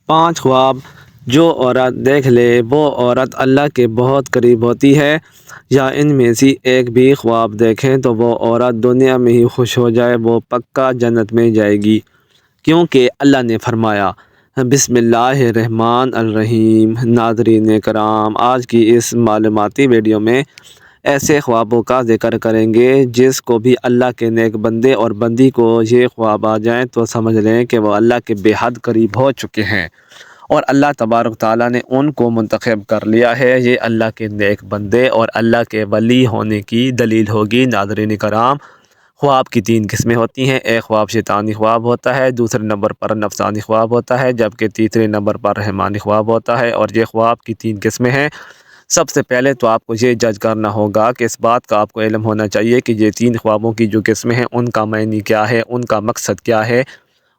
5 خواب جو عورت دیکھ لے وہ عورت اللہ کے بہت قریب ہوتی ہے، یا ان میں سے ایک بھی خواب دیکھیں تو وہ عورت دنیا میں ہی خوش ہو جائے، وہ پکا جنت میں جائے گی، کیونکہ اللہ نے فرمایا۔ بسم اللہ الرحمن الرحیم۔ ناظرین کرام، آج کی اس معلوماتی ویڈیو میں ایسے خوابوں کا ذکر کریں گے جس کو بھی اللہ کے نیک بندے اور بندی کو یہ خواب آ جائیں تو سمجھ لیں کہ وہ اللہ کے بے حد قریب ہو چکے ہیں اور اللہ تبارک تعالیٰ نے ان کو منتخب کر لیا ہے۔ یہ اللہ کے نیک بندے اور اللہ کے ولی ہونے کی دلیل ہوگی۔ ناظرین کرام، خواب کی 3 قسمیں ہوتی ہیں۔ ایک خواب شیطانی خواب ہوتا ہے، دوسرے نمبر پر نفسانی خواب ہوتا ہے، جبکہ تیسرے نمبر پر رحمانی خواب ہوتا ہے۔ اور یہ خواب کی 3 قسمیں ہیں۔ سب سے پہلے تو آپ کو یہ جج کرنا ہوگا کہ اس بات کا آپ کو علم ہونا چاہیے کہ یہ 3 خوابوں کی جو قسمیں ہیں ان کا معنی کیا ہے، ان کا مقصد کیا ہے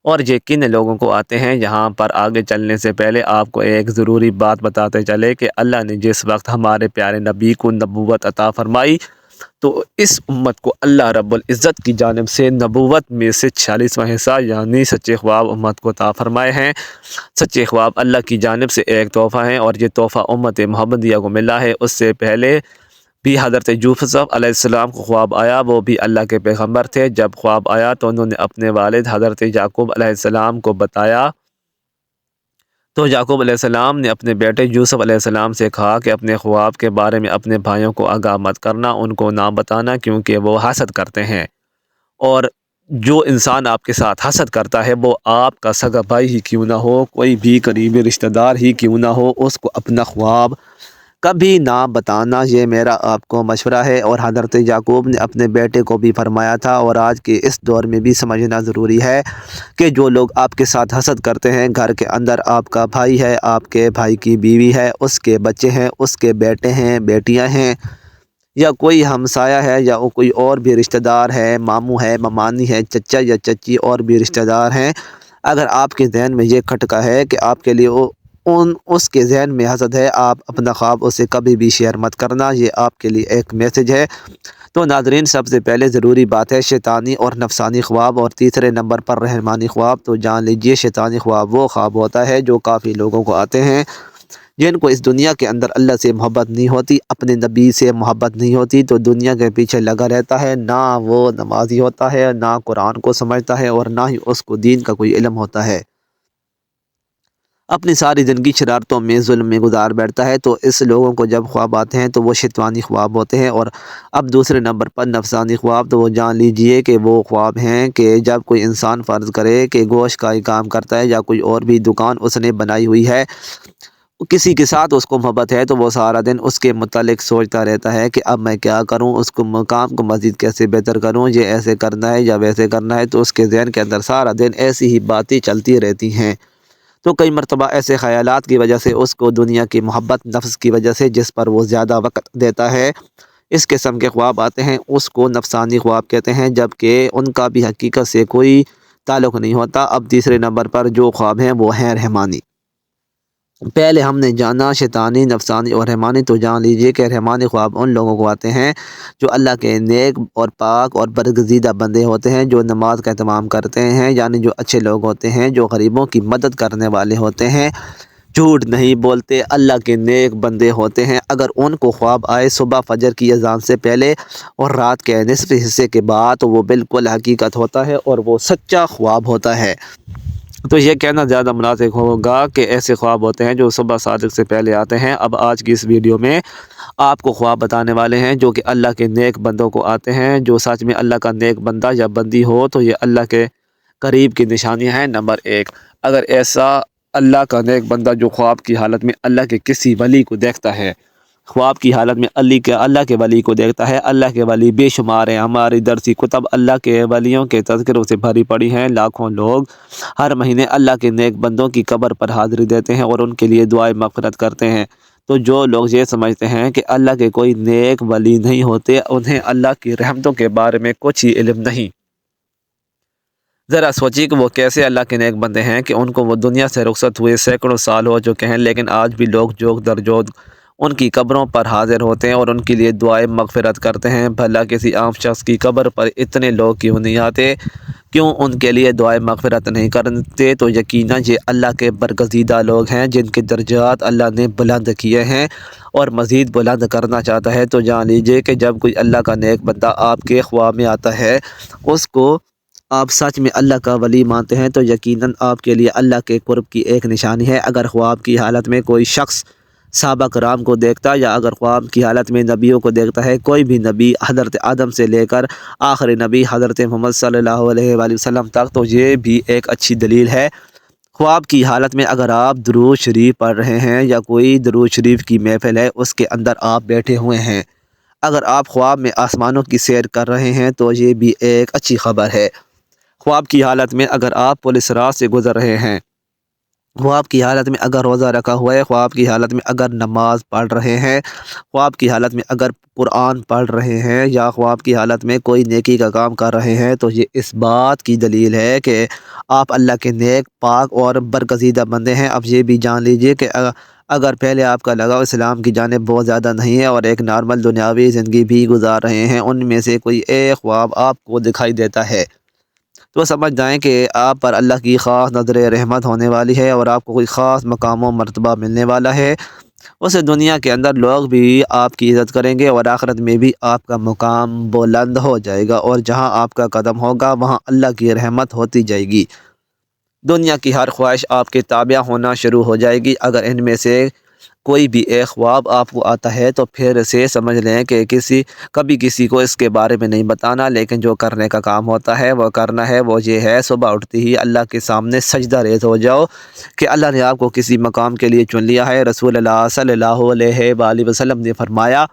اور یہ کن لوگوں کو آتے ہیں۔ یہاں پر آگے چلنے سے پہلے آپ کو ایک ضروری بات بتاتے چلے کہ اللہ نے جس وقت ہمارے پیارے نبی کو نبوت عطا فرمائی تو اس امت کو اللہ رب العزت کی جانب سے نبوت میں سے 46واں حصہ یعنی سچے خواب امت کو عطا فرمائے ہیں۔ سچے خواب اللہ کی جانب سے ایک تحفہ ہے اور یہ تحفہ امت محمدیہ کو ملا ہے۔ اس سے پہلے بھی حضرت یوسف علیہ السلام کو خواب آیا، وہ بھی اللہ کے پیغمبر تھے۔ جب خواب آیا تو انہوں نے اپنے والد حضرت یعقوب علیہ السلام کو بتایا تو یعقوب علیہ السلام نے اپنے بیٹے یوسف علیہ السلام سے کہا کہ اپنے خواب کے بارے میں اپنے بھائیوں کو آگاہ مت کرنا، ان کو نہ بتانا، کیونکہ وہ حسد کرتے ہیں، اور جو انسان آپ کے ساتھ حسد کرتا ہے وہ آپ کا سگا بھائی ہی کیوں نہ ہو، کوئی بھی قریبی رشتہ دار ہی کیوں نہ ہو، اس کو اپنا خواب کبھی نہ بتانا، یہ میرا آپ کو مشورہ ہے۔ اور حضرت یعقوب نے اپنے بیٹے کو بھی فرمایا تھا، اور آج کے اس دور میں بھی سمجھنا ضروری ہے کہ جو لوگ آپ کے ساتھ حسد کرتے ہیں، گھر کے اندر آپ کا بھائی ہے، آپ کے بھائی کی بیوی ہے، اس کے بچے ہیں، اس کے بیٹے ہیں، بیٹیاں ہیں، یا کوئی ہمسایہ ہے، یا کوئی اور بھی رشتہ دار ہے، ماموں ہے، ممانی ہے، چچا یا چچی اور بھی رشتہ دار ہیں، اگر آپ کے ذہن میں یہ کھٹکا ہے کہ آپ کے لیے اس کے ذہن میں حسد ہے، آپ اپنا خواب اسے کبھی بھی شیئر مت کرنا، یہ آپ کے لیے ایک میسج ہے۔ تو ناظرین، سب سے پہلے ضروری بات ہے شیطانی اور نفسانی خواب، اور تیسرے نمبر پر رحمانی خواب۔ تو جان لیجئے شیطانی خواب وہ خواب ہوتا ہے جو کافی لوگوں کو آتے ہیں جن کو اس دنیا کے اندر اللہ سے محبت نہیں ہوتی، اپنے نبی سے محبت نہیں ہوتی، تو دنیا کے پیچھے لگا رہتا ہے، نہ وہ نمازی ہوتا ہے، نہ قرآن کو سمجھتا ہے، اور نہ ہی اس کو دین کا کوئی علم ہوتا ہے، اپنی ساری زندگی شرارتوں میں ظلم میں گزار بیٹھتا ہے۔ تو اس لوگوں کو جب خواب آتے ہیں تو وہ شیطانی خواب ہوتے ہیں۔ اور اب دوسرے نمبر پر نفسانی خواب، تو وہ جان لیجئے کہ وہ خواب ہیں کہ جب کوئی انسان فرض کرے کہ گوشت کا ہی کام کرتا ہے یا کوئی اور بھی دکان اس نے بنائی ہوئی ہے، کسی کے ساتھ اس کو محبت ہے، تو وہ سارا دن اس کے متعلق سوچتا رہتا ہے کہ اب میں کیا کروں، اس کو مقام کو مزید کیسے بہتر کروں، یہ ایسے کرنا ہے یا ویسے کرنا ہے، تو اس کے ذہن کے اندر سارا دن ایسی ہی باتیں چلتی رہتی ہیں۔ تو کئی مرتبہ ایسے خیالات کی وجہ سے اس کو دنیا کی محبت، نفس کی وجہ سے جس پر وہ زیادہ وقت دیتا ہے، اس قسم کے خواب آتے ہیں، اس کو نفسانی خواب کہتے ہیں، جبکہ ان کا بھی حقیقت سے کوئی تعلق نہیں ہوتا۔ اب تیسرے نمبر پر جو خواب ہیں وہ ہیں رحمانی۔ پہلے ہم نے جانا شیطانی، نفسانی اور رحمانی، تو جان لیجئے کہ رحمانی خواب ان لوگوں کو آتے ہیں جو اللہ کے نیک اور پاک اور برگزیدہ بندے ہوتے ہیں، جو نماز کا اہتمام کرتے ہیں، یعنی جو اچھے لوگ ہوتے ہیں، جو غریبوں کی مدد کرنے والے ہوتے ہیں، جھوٹ نہیں بولتے، اللہ کے نیک بندے ہوتے ہیں۔ اگر ان کو خواب آئے صبح فجر کی اذان سے پہلے اور رات کے نصف حصے کے بعد، تو وہ بالکل حقیقت ہوتا ہے اور وہ سچا خواب ہوتا ہے۔ تو یہ کہنا زیادہ مناسب ہوگا کہ ایسے خواب ہوتے ہیں جو صبح صادق سے پہلے آتے ہیں۔ اب آج کی اس ویڈیو میں آپ کو خواب بتانے والے ہیں جو کہ اللہ کے نیک بندوں کو آتے ہیں۔ جو سچ میں اللہ کا نیک بندہ یا بندی ہو تو یہ اللہ کے قریب کی نشانیاں ہیں۔ نمبر 1، اگر ایسا اللہ کا نیک بندہ جو خواب کی حالت میں اللہ کے کسی ولی کو دیکھتا ہے، خواب کی حالت میں اللہ کے ولی کو دیکھتا ہے۔ اللہ کے ولی بے شمار ہیں، ہماری درسی کتب اللہ کے ولیوں کے تذکروں سے بھری پڑی ہیں۔ لاکھوں لوگ ہر مہینے اللہ کے نیک بندوں کی قبر پر حاضری دیتے ہیں اور ان کے لیے دعائیں مغفرت کرتے ہیں۔ تو جو لوگ یہ سمجھتے ہیں کہ اللہ کے کوئی نیک ولی نہیں ہوتے، انہیں اللہ کی رحمتوں کے بارے میں کچھ ہی علم نہیں۔ ذرا سوچیے کہ وہ کیسے اللہ کے نیک بندے ہیں کہ ان کو وہ دنیا سے رخصت ہوئے سینکڑوں سال ہو چکے ہیں، لیکن آج بھی لوگ جوگ در جوگ ان کی قبروں پر حاضر ہوتے ہیں اور ان کے لیے دعائیں مغفرت کرتے ہیں۔ بھلا کسی عام شخص کی قبر پر اتنے لوگ کیوں نہیں آتے؟ کیوں ان کے لیے دعائیں مغفرت نہیں کرتے؟ تو یقیناً یہ اللہ کے برگزیدہ لوگ ہیں جن کے درجات اللہ نے بلند کیے ہیں اور مزید بلند کرنا چاہتا ہے۔ تو جان لیجئے کہ جب کوئی اللہ کا نیک بندہ آپ کے خواب میں آتا ہے، اس کو آپ سچ میں اللہ کا ولی مانتے ہیں، تو یقیناً آپ کے لیے اللہ کے قرب کی ایک نشانی ہے۔ اگر خواب کی حالت میں کوئی شخص صحابہ کرام کو دیکھتا یا اگر خواب کی حالت میں نبیوں کو دیکھتا ہے، کوئی بھی نبی حضرت آدم سے لے کر آخری نبی حضرت محمد صلی اللہ علیہ وآلہ وسلم تک، تو یہ بھی ایک اچھی دلیل ہے۔ خواب کی حالت میں اگر آپ درود شریف پڑھ رہے ہیں یا کوئی درود شریف کی محفل ہے اس کے اندر آپ بیٹھے ہوئے ہیں، اگر آپ خواب میں آسمانوں کی سیر کر رہے ہیں تو یہ بھی ایک اچھی خبر ہے۔ خواب کی حالت میں اگر آپ پولیس راہ سے گزر رہے ہیں، خواب کی حالت میں اگر روزہ رکھا ہوا ہے، خواب کی حالت میں اگر نماز پڑھ رہے ہیں، خواب کی حالت میں اگر قرآن پڑھ رہے ہیں یا خواب کی حالت میں کوئی نیکی کا کام کر رہے ہیں، تو یہ اس بات کی دلیل ہے کہ آپ اللہ کے نیک پاک اور برگزیدہ بندے ہیں۔ اب یہ بھی جان لیجئے کہ اگر پہلے آپ کا لگاؤ اسلام کی جانب بہت زیادہ نہیں ہے اور ایک نارمل دنیاوی زندگی بھی گزار رہے ہیں، ان میں سے کوئی ایک خواب آپ کو دکھائی دیتا ہے، تو سمجھ جائیں کہ آپ پر اللہ کی خاص نظر رحمت ہونے والی ہے اور آپ کو کوئی خاص مقام و مرتبہ ملنے والا ہے۔ اس دنیا کے اندر لوگ بھی آپ کی عزت کریں گے اور آخرت میں بھی آپ کا مقام بلند ہو جائے گا، اور جہاں آپ کا قدم ہوگا وہاں اللہ کی رحمت ہوتی جائے گی۔ دنیا کی ہر خواہش آپ کے تابع ہونا شروع ہو جائے گی۔ اگر ان میں سے کوئی بھی ایک خواب آپ کو آتا ہے تو پھر سے سمجھ لیں کہ کبھی کسی کو اس کے بارے میں نہیں بتانا، لیکن جو کرنے کا کام ہوتا ہے وہ کرنا ہے۔ وہ یہ ہے، صبح اٹھتے ہی اللہ کے سامنے سجدہ ریز ہو جاؤ کہ اللہ نے آپ کو کسی مقام کے لیے چن لیا ہے۔ رسول اللہ صلی اللہ علیہ وآلہ وسلم نے فرمایا،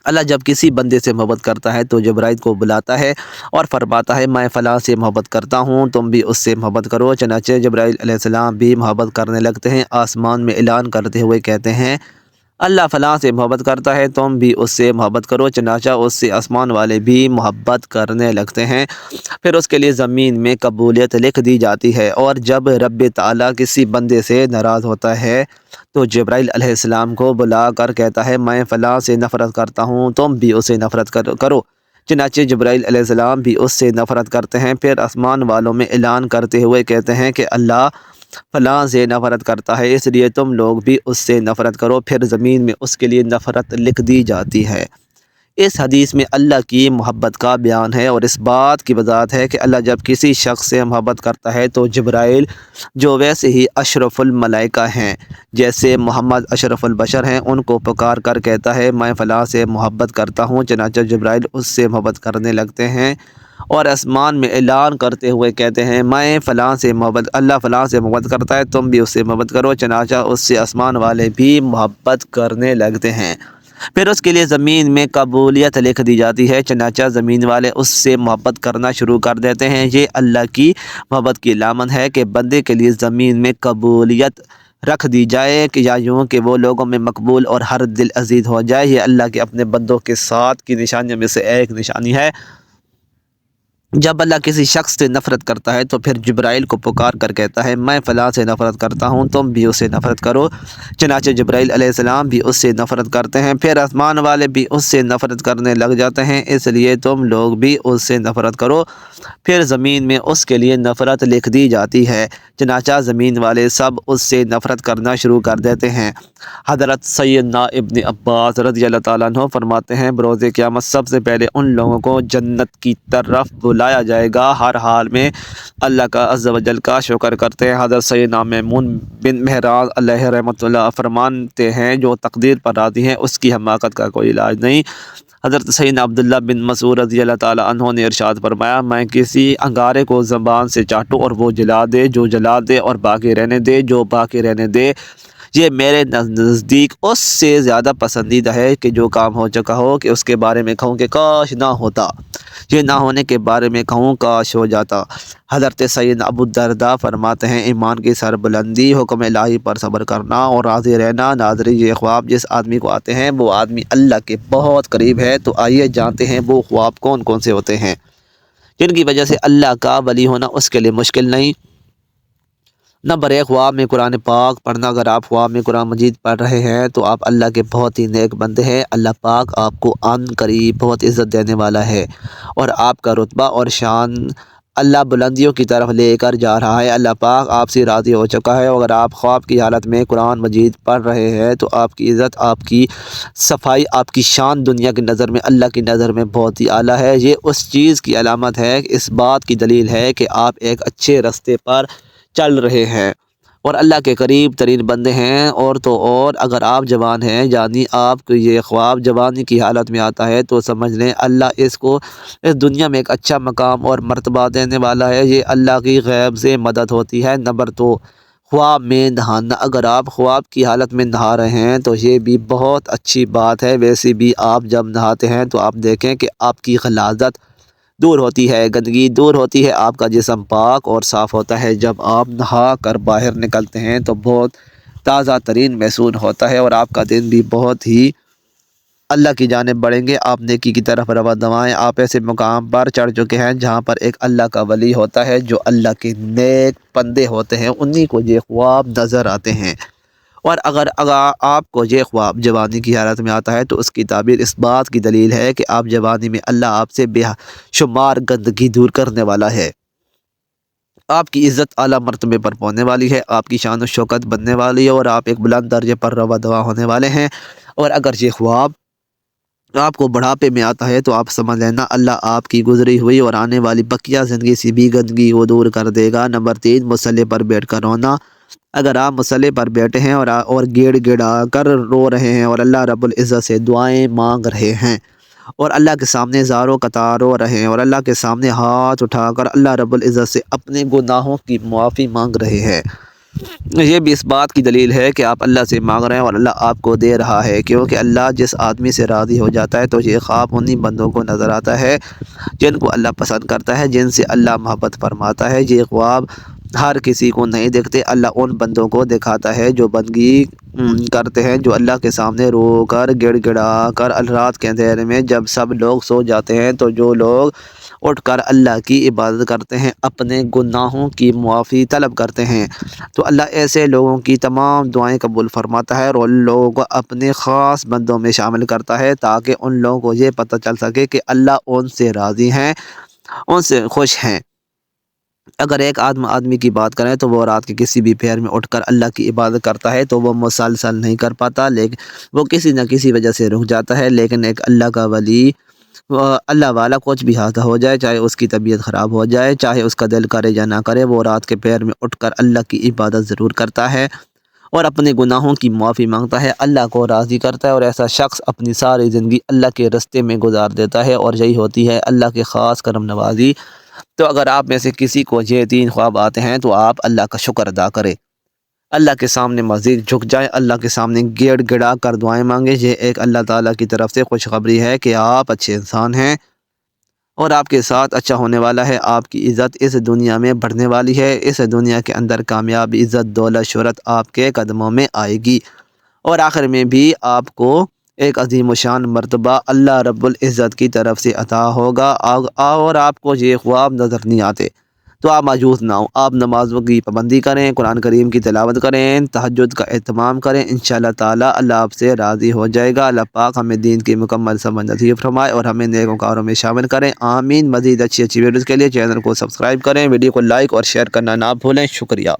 اللہ جب کسی بندے سے محبت کرتا ہے تو جبرائیل کو بلاتا ہے اور فرماتا ہے میں فلاں سے محبت کرتا ہوں، تم بھی اس سے محبت کرو۔ چنانچہ جبرائیل علیہ السلام بھی محبت کرنے لگتے ہیں، آسمان میں اعلان کرتے ہوئے کہتے ہیں اللہ فلاں سے محبت کرتا ہے، تم بھی اس سے محبت کرو۔ چنانچہ اس سے آسمان والے بھی محبت کرنے لگتے ہیں، پھر اس کے لیے زمین میں قبولیت لکھ دی جاتی ہے۔ اور جب رب تعالیٰ کسی بندے سے ناراض ہوتا ہے تو جبرائیل علیہ السلام کو بلا کر کہتا ہے میں فلاں سے نفرت کرتا ہوں، تم بھی اسے نفرت کرو۔ چنانچہ جبرائیل علیہ السلام بھی اس سے نفرت کرتے ہیں، پھر آسمان والوں میں اعلان کرتے ہوئے کہتے ہیں کہ اللہ فلاں سے نفرت کرتا ہے، اس لیے تم لوگ بھی اس سے نفرت کرو، پھر زمین میں اس کے لیے نفرت لکھ دی جاتی ہے۔ اس حدیث میں اللہ کی محبت کا بیان ہے اور اس بات کی وضاحت ہے کہ اللہ جب کسی شخص سے محبت کرتا ہے تو جبرائیل جو ویسے ہی اشرف الملائکہ ہیں، جیسے محمد اشرف البشر ہیں، ان کو پکار کر کہتا ہے میں فلاں سے محبت کرتا ہوں۔ چنانچہ جبرائیل اس سے محبت کرنے لگتے ہیں اور آسمان میں اعلان کرتے ہوئے کہتے ہیں میں فلاں سے محبت اللہ فلاں سے محبت کرتا ہے، تم بھی اس سے محبت کرو۔ چنانچہ اس سے آسمان والے بھی محبت کرنے لگتے ہیں، پھر اس کے لیے زمین میں قبولیت لکھ دی جاتی ہے۔ چنانچہ زمین والے اس سے محبت کرنا شروع کر دیتے ہیں۔ یہ اللہ کی محبت کی علامت ہے کہ بندے کے لیے زمین میں قبولیت رکھ دی جائے، کہ یا یوں کہ وہ لوگوں میں مقبول اور ہر دل عزیز ہو جائے۔ یہ اللہ کے اپنے بندوں کے ساتھ کی نشانیوں میں سے ایک نشانی ہے۔ جب اللہ کسی شخص سے نفرت کرتا ہے تو پھر جبرائیل کو پکار کر کہتا ہے میں فلاں سے نفرت کرتا ہوں، تم بھی اسے نفرت کرو۔ چنانچہ جبرائیل علیہ السلام بھی اس سے نفرت کرتے ہیں، پھر آسمان والے بھی اس سے نفرت کرنے لگ جاتے ہیں، اس لیے تم لوگ بھی اس سے نفرت کرو، پھر زمین میں اس کے لیے نفرت لکھ دی جاتی ہے۔ چنانچہ زمین والے سب اس سے نفرت کرنا شروع کر دیتے ہیں۔ حضرت سیدنا ابن عباس رضی اللہ تعالیٰ عنہ فرماتے ہیں بروز قیامت سب سے پہلے ان لوگوں کو جنت کی طرف بلایا جائے گا ہر حال میں اللہ کا عز و جل کا شکر کرتے ہیں۔ حضرت سیدنا میمون بن مہران علیہ رحمۃ اللہ فرماتے ہیں جو تقدیر پر راضی ہیں اس کی حماقت کا کوئی علاج نہیں۔ حضرت سیدنا عبداللہ بن مسعود رضی اللہ تعالیٰ عنہ نے ارشاد فرمایا میں کسی انگارے کو زبان سے چاٹوں اور وہ جلا دے جو جلا دے اور باقی رہنے دے جو باقی رہنے دے، یہ میرے نزدیک اس سے زیادہ پسندیدہ ہے کہ جو کام ہو چکا ہو کہ اس کے بارے میں کہوں کہ کاش نہ ہوتا، یہ نہ ہونے کے بارے میں کہوں کاش ہو جاتا۔ حضرت سیدنا ابو الدرداء فرماتے ہیں ایمان کی سربلندی، حکم الہی پر صبر کرنا اور راضی رہنا۔ ناظرین یہ خواب جس آدمی کو آتے ہیں وہ آدمی اللہ کے بہت قریب ہے، تو آئیے جانتے ہیں وہ خواب کون کون سے ہوتے ہیں جن کی وجہ سے اللہ کا ولی ہونا اس کے لیے مشکل نہیں نمبر 1، خواب میں قرآن پاک پڑھنا۔ اگر آپ خواب میں قرآن مجید پڑھ رہے ہیں تو آپ اللہ کے بہت ہی نیک بندے ہیں۔ اللہ پاک آپ کو عن قریب بہت عزت دینے والا ہے اور آپ کا رتبہ اور شان اللہ بلندیوں کی طرف لے کر جا رہا ہے۔ اللہ پاک آپ سے راضی ہو چکا ہے۔ اگر آپ خواب کی حالت میں قرآن مجید پڑھ رہے ہیں تو آپ کی عزت، آپ کی صفائی، آپ کی شان دنیا کی نظر میں، اللہ کی نظر میں بہت ہی اعلیٰ ہے۔ یہ اس چیز کی علامت ہے، اس بات کی دلیل ہے کہ آپ ایک اچھے راستے پر چل رہے ہیں اور اللہ کے قریب ترین بندے ہیں۔ اور تو اور اگر آپ جوان ہیں، یعنی آپ کو یہ خواب جوانی کی حالت میں آتا ہے تو سمجھ لیں اللہ اس کو اس دنیا میں ایک اچھا مقام اور مرتبہ دینے والا ہے۔ یہ اللہ کی غیب سے مدد ہوتی ہے۔ نمبر 2، خواب میں نہانا۔ اگر آپ خواب کی حالت میں نہا رہے ہیں تو یہ بھی بہت اچھی بات ہے۔ ویسے بھی آپ جب نہاتے ہیں تو آپ دیکھیں کہ آپ کی غلاظت دور ہوتی ہے، گندگی دور ہوتی ہے، آپ کا جسم پاک اور صاف ہوتا ہے۔ جب آپ نہا کر باہر نکلتے ہیں تو بہت تازہ ترین محسوس ہوتا ہے اور آپ کا دن بھی بہت ہی اللہ کی جانب بڑھیں گے، آپ نیکی کی طرف روانہ۔ آپ ایسے مقام پر چڑھ چکے ہیں جہاں پر ایک اللہ کا ولی ہوتا ہے، جو اللہ کے نیک بندے ہوتے ہیں، انہی کو یہ خواب نظر آتے ہیں۔ اور اگر آپ کو یہ خواب جوانی کی حالت میں آتا ہے تو اس کی تعبیر اس بات کی دلیل ہے کہ آپ جوانی میں اللہ آپ سے بے شمار گندگی دور کرنے والا ہے، آپ کی عزت اعلیٰ مرتبے پر پہنچنے والی ہے، آپ کی شان و شوکت بننے والی ہے اور آپ ایک بلند درجے پر رواں ہونے والے ہیں۔ اور اگر یہ خواب آپ کو بڑھاپے میں آتا ہے تو آپ سمجھ لینا اللہ آپ کی گزری ہوئی اور آنے والی بقیہ زندگی سے بھی گندگی کو دور کر دے گا۔ نمبر 3، مصلی پر بیٹھ کر رونا۔ اگر آپ مصلی پر بیٹھے ہیں اور گڑ گڑا کر رو رہے ہیں اور اللہ رب العزت سے دعائیں مانگ رہے ہیں اور اللہ کے سامنے زاروں قطار رو رہے ہیں اور اللہ کے سامنے ہاتھ اٹھا کر اللہ رب العزت سے اپنے گناہوں کی معافی مانگ رہے ہیں، یہ بھی اس بات کی دلیل ہے کہ آپ اللہ سے مانگ رہے ہیں اور اللہ آپ کو دے رہا ہے، کیونکہ اللہ جس آدمی سے راضی ہو جاتا ہے تو یہ خواب انہی بندوں کو نظر آتا ہے جن کو اللہ پسند کرتا ہے، جن سے اللہ محبت فرماتا ہے۔ یہ خواب ہر کسی کو نہیں دیکھتے، اللہ ان بندوں کو دکھاتا ہے جو بندگی کرتے ہیں، جو اللہ کے سامنے رو کر گڑ گڑا کر رات کے اندھیرے میں جب سب لوگ سو جاتے ہیں تو جو لوگ اٹھ کر اللہ کی عبادت کرتے ہیں، اپنے گناہوں کی معافی طلب کرتے ہیں، تو اللہ ایسے لوگوں کی تمام دعائیں قبول فرماتا ہے اور ان لوگوں کو اپنے خاص بندوں میں شامل کرتا ہے تاکہ ان لوگوں کو یہ پتہ چل سکے کہ اللہ ان سے راضی ہیں، ان سے خوش ہیں۔ اگر ایک آدمی کی بات کریں تو وہ رات کے کسی بھی پہر میں اٹھ کر اللہ کی عبادت کرتا ہے تو وہ مسلسل نہیں کر پاتا، لیکن وہ کسی نہ کسی وجہ سے رک جاتا ہے۔ لیکن ایک اللہ کا ولی، اللہ والا، کچھ بھی حادثہ ہو جائے، چاہے اس کی طبیعت خراب ہو جائے، چاہے اس کا دل کرے یا نہ کرے، وہ رات کے پہر میں اٹھ کر اللہ کی عبادت ضرور کرتا ہے اور اپنے گناہوں کی معافی مانگتا ہے، اللہ کو راضی کرتا ہے اور ایسا شخص اپنی ساری زندگی اللہ کے راستے میں گزار دیتا ہے اور یہی ہوتی ہے اللہ کے خاص کرم نوازی۔ تو اگر آپ میں سے کسی کو یہ 3 خواب آتے ہیں تو آپ اللہ کا شکر ادا کریں، اللہ کے سامنے مزید جھک جائیں، اللہ کے سامنے گڑ گڑا کر دعائیں مانگیں۔ یہ ایک اللہ تعالیٰ کی طرف سے خوشخبری ہے کہ آپ اچھے انسان ہیں اور آپ کے ساتھ اچھا ہونے والا ہے، آپ کی عزت اس دنیا میں بڑھنے والی ہے، اس دنیا کے اندر کامیابی، عزت، دولت، شہرت آپ کے قدموں میں آئے گی اور آخر میں بھی آپ کو ایک عظیم و شان مرتبہ اللہ رب العزت کی طرف سے عطا ہوگا۔ اور آپ کو یہ خواب نظر نہیں آتے تو آپ مایوس نہ ہوں، آپ نمازوں کی پابندی کریں، قرآن کریم کی تلاوت کریں، تہجد کا اہتمام کریں، انشاءاللہ تعالی اللہ آپ سے راضی ہو جائے گا۔ اللہ پاک ہمیں دین کی مکمل سمجھ نصیب فرمائے اور ہمیں نیک کاروں میں شامل کریں، آمین۔ مزید اچھی ویڈیوز کے لیے چینل کو سبسکرائب کریں، ویڈیو کو لائک اور شیئر کرنا نہ بھولیں۔ شکریہ۔